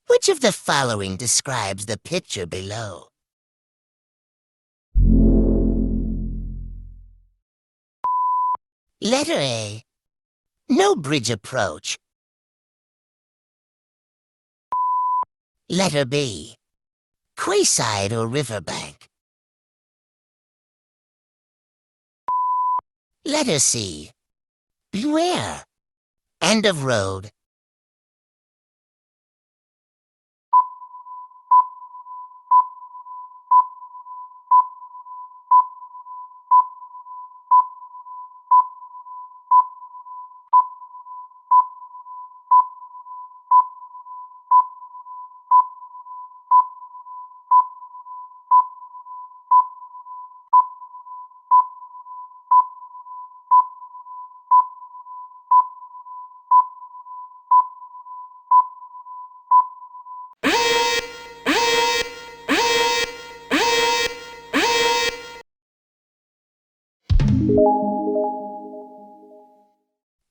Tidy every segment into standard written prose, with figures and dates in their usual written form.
Which of the following describes the picture below? Letter A. No bridge approach. Letter B. Quayside or riverbank. Letter C. Beware. End of road.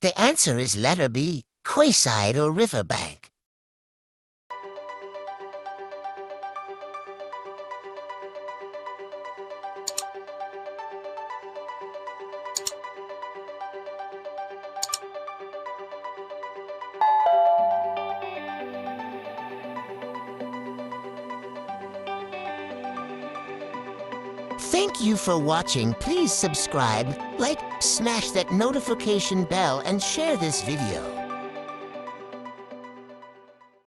The answer is letter B, quayside or riverbank. Thank you for watching. Please subscribe, like, smash that notification bell, and share this video.